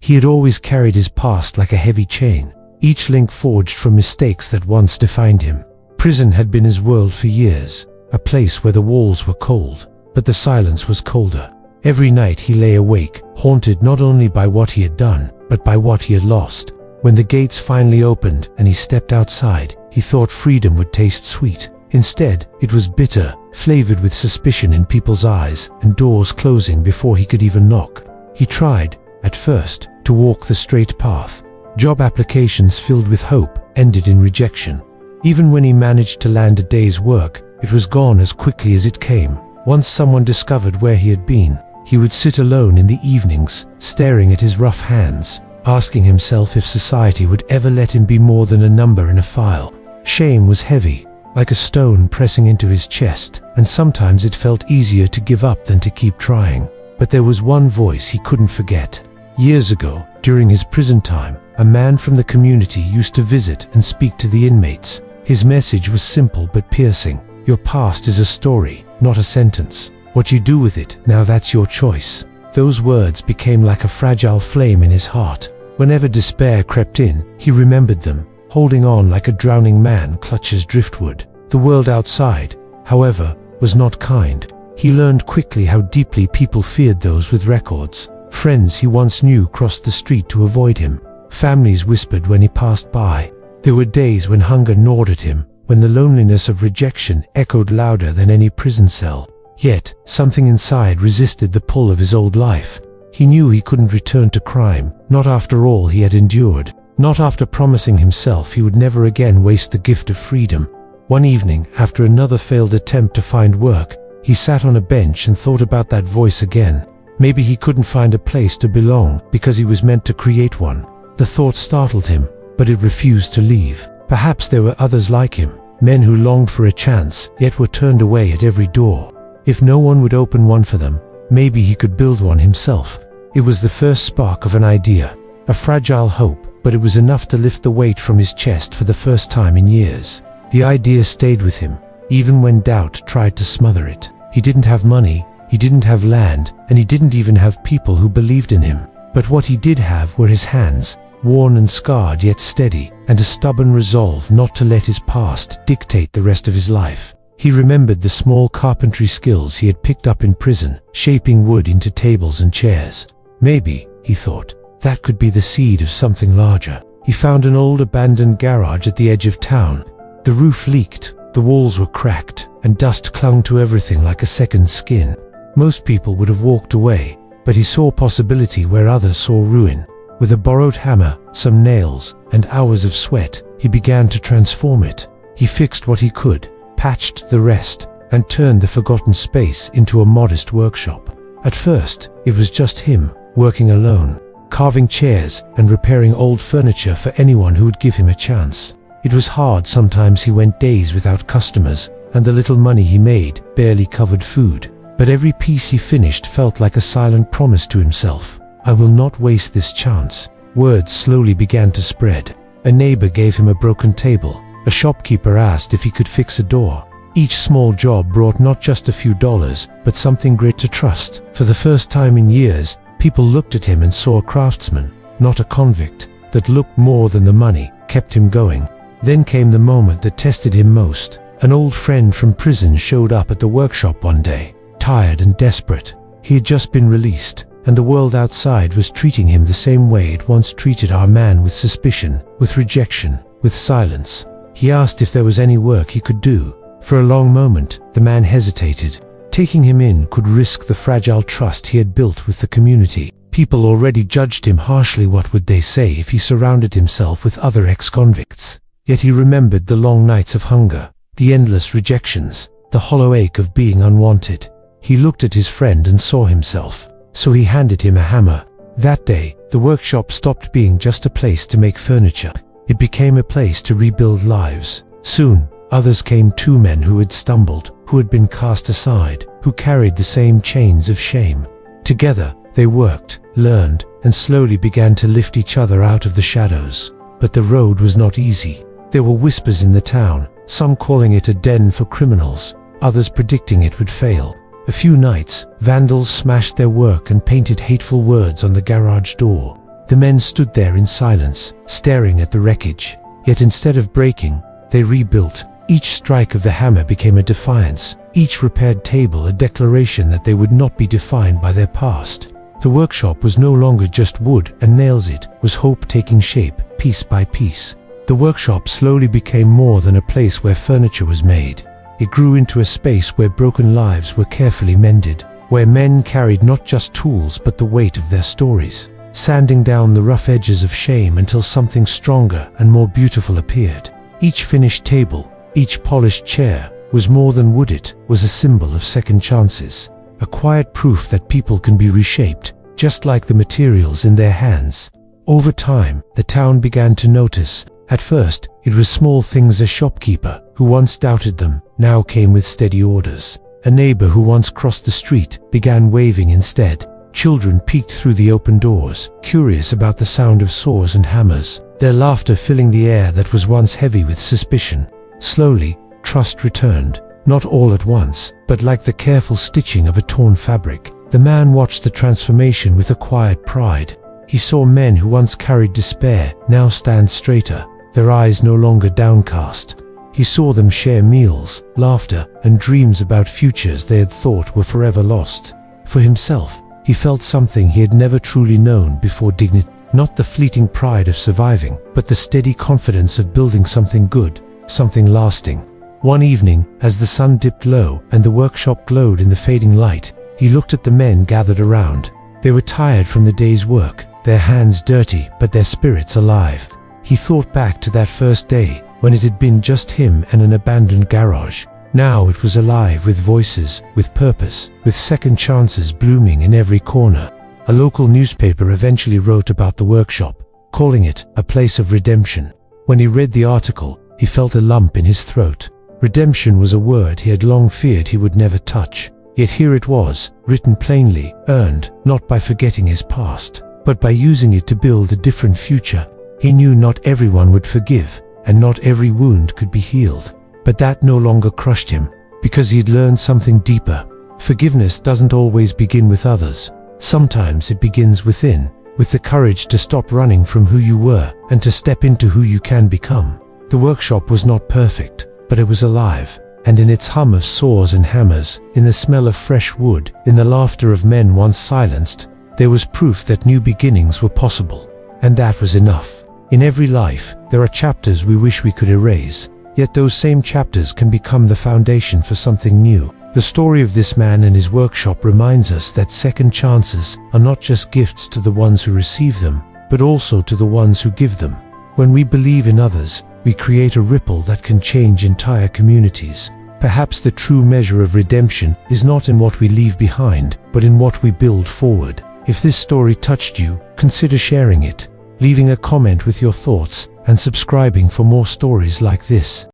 He had always carried his past like a heavy chain, each link forged from mistakes that once defined him. Prison had been his world for years, a place where the walls were cold, but the silence was colder. Every night he lay awake, haunted not only by what he had done, but by what he had lost. When the gates finally opened and he stepped outside, he thought freedom would taste sweet. Instead, it was bitter, flavored with suspicion in people's eyes and doors closing before he could even knock. He tried, at first, to walk the straight path. Job applications filled with hope ended in rejection. Even when he managed to land a day's work, it was gone as quickly as it came. Once someone discovered where he had been, he would sit alone in the evenings, staring at his rough hands, asking himself if society would ever let him be more than a number in a file. Shame was heavy, like a stone pressing into his chest, and sometimes it felt easier to give up than to keep trying. But there was one voice he couldn't forget. Years ago, during his prison time, a man from the community used to visit and speak to the inmates. His message was simple but piercing. Your past is a story, not a sentence. What you do with it, now that's your choice. Those words became like a fragile flame in his heart. Whenever despair crept in, he remembered them, holding on like a drowning man clutches driftwood. The world outside, however, was not kind. He learned quickly how deeply people feared those with records. Friends he once knew crossed the street to avoid him. Families whispered when he passed by. There were days when hunger gnawed at him, when the loneliness of rejection echoed louder than any prison cell. Yet, something inside resisted the pull of his old life. He knew he couldn't return to crime, not after all he had endured, not after promising himself he would never again waste the gift of freedom. One evening, after another failed attempt to find work, he sat on a bench and thought about that voice again. Maybe he couldn't find a place to belong because he was meant to create one. The thought startled him, but it refused to leave. Perhaps there were others like him, men who longed for a chance, yet were turned away at every door. If no one would open one for them, maybe he could build one himself. It was the first spark of an idea, a fragile hope, but it was enough to lift the weight from his chest for the first time in years. The idea stayed with him, even when doubt tried to smother it. He didn't have money, he didn't have land, and he didn't even have people who believed in him. But what he did have were his hands, worn and scarred yet steady, and a stubborn resolve not to let his past dictate the rest of his life. He remembered the small carpentry skills he had picked up in prison, shaping wood into tables and chairs. Maybe, he thought, that could be the seed of something larger. He found an old abandoned garage at the edge of town. The roof leaked, the walls were cracked, and dust clung to everything like a second skin. Most people would have walked away, but he saw possibility where others saw ruin. With a borrowed hammer, some nails, and hours of sweat, he began to transform it. He fixed what he could, patched the rest, and turned the forgotten space into a modest workshop. At first, it was just him, working alone, carving chairs and repairing old furniture for anyone who would give him a chance. It was hard. Sometimes he went days without customers, and the little money he made barely covered food. But every piece he finished felt like a silent promise to himself. I will not waste this chance. Words slowly began to spread. A neighbor gave him a broken table. A shopkeeper asked if he could fix a door. Each small job brought not just a few dollars, but something great to trust. For the first time in years, people looked at him and saw a craftsman, not a convict. That looked more than the money, kept him going. Then came the moment that tested him most. An old friend from prison showed up at the workshop one day, tired and desperate. He had just been released, and the world outside was treating him the same way it once treated our man, with suspicion, with rejection, with silence. He asked if there was any work he could do. For a long moment, the man hesitated. Taking him in could risk the fragile trust he had built with the community. People already judged him harshly. What would they say if he surrounded himself with other ex-convicts? Yet he remembered the long nights of hunger, the endless rejections, the hollow ache of being unwanted. He looked at his friend and saw himself, so he handed him a hammer. That day, the workshop stopped being just a place to make furniture. It became a place to rebuild lives. Soon, others came, 2 men who had stumbled, who had been cast aside, who carried the same chains of shame. Together, they worked, learned, and slowly began to lift each other out of the shadows. But the road was not easy. There were whispers in the town, some calling it a den for criminals, others predicting it would fail. A few nights, vandals smashed their work and painted hateful words on the garage door. The men stood there in silence, staring at the wreckage. Yet instead of breaking, they rebuilt. Each strike of the hammer became a defiance, each repaired table a declaration that they would not be defined by their past. The workshop was no longer just wood and nails, it was hope taking shape, piece by piece. The workshop slowly became more than a place where furniture was made. It grew into a space where broken lives were carefully mended, where men carried not just tools but the weight of their stories, sanding down the rough edges of shame until something stronger and more beautiful appeared. Each finished table, each polished chair, was more than wood, it was a symbol of second chances, a quiet proof that people can be reshaped, just like the materials in their hands. Over time, the town began to notice. At first, it was small things. A shopkeeper, who once doubted them, now came with steady orders. A neighbor who once crossed the street, began waving instead. Children peeked through the open doors, curious about the sound of saws and hammers, their laughter filling the air that was once heavy with suspicion. Slowly, trust returned, not all at once, but like the careful stitching of a torn fabric. The man watched the transformation with a quiet pride. He saw men who once carried despair now stand straighter, their eyes no longer downcast. He saw them share meals, laughter, and dreams about futures they had thought were forever lost. For himself, he felt something he had never truly known before: dignity. Not the fleeting pride of surviving, but the steady confidence of building something good, something lasting. One evening, as the sun dipped low and the workshop glowed in the fading light, he looked at the men gathered around. They were tired from the day's work, their hands dirty but their spirits alive. He thought back to that first day, when it had been just him and an abandoned garage. Now it was alive with voices, with purpose, with second chances blooming in every corner. A local newspaper eventually wrote about the workshop, calling it a place of redemption. When he read the article, he felt a lump in his throat. Redemption was a word he had long feared he would never touch. Yet here it was, written plainly, earned, not by forgetting his past, but by using it to build a different future. He knew not everyone would forgive, and not every wound could be healed. But that no longer crushed him, because he had learned something deeper. Forgiveness doesn't always begin with others. Sometimes it begins within, with the courage to stop running from who you were, and to step into who you can become. The workshop was not perfect, but it was alive, and in its hum of saws and hammers, in the smell of fresh wood, in the laughter of men once silenced, there was proof that new beginnings were possible. And that was enough. In every life, there are chapters we wish we could erase, yet those same chapters can become the foundation for something new. The story of this man and his workshop reminds us that second chances are not just gifts to the ones who receive them, but also to the ones who give them. When we believe in others, we create a ripple that can change entire communities. Perhaps the true measure of redemption is not in what we leave behind, but in what we build forward. If this story touched you, consider sharing it, leaving a comment with your thoughts, and subscribing for more stories like this.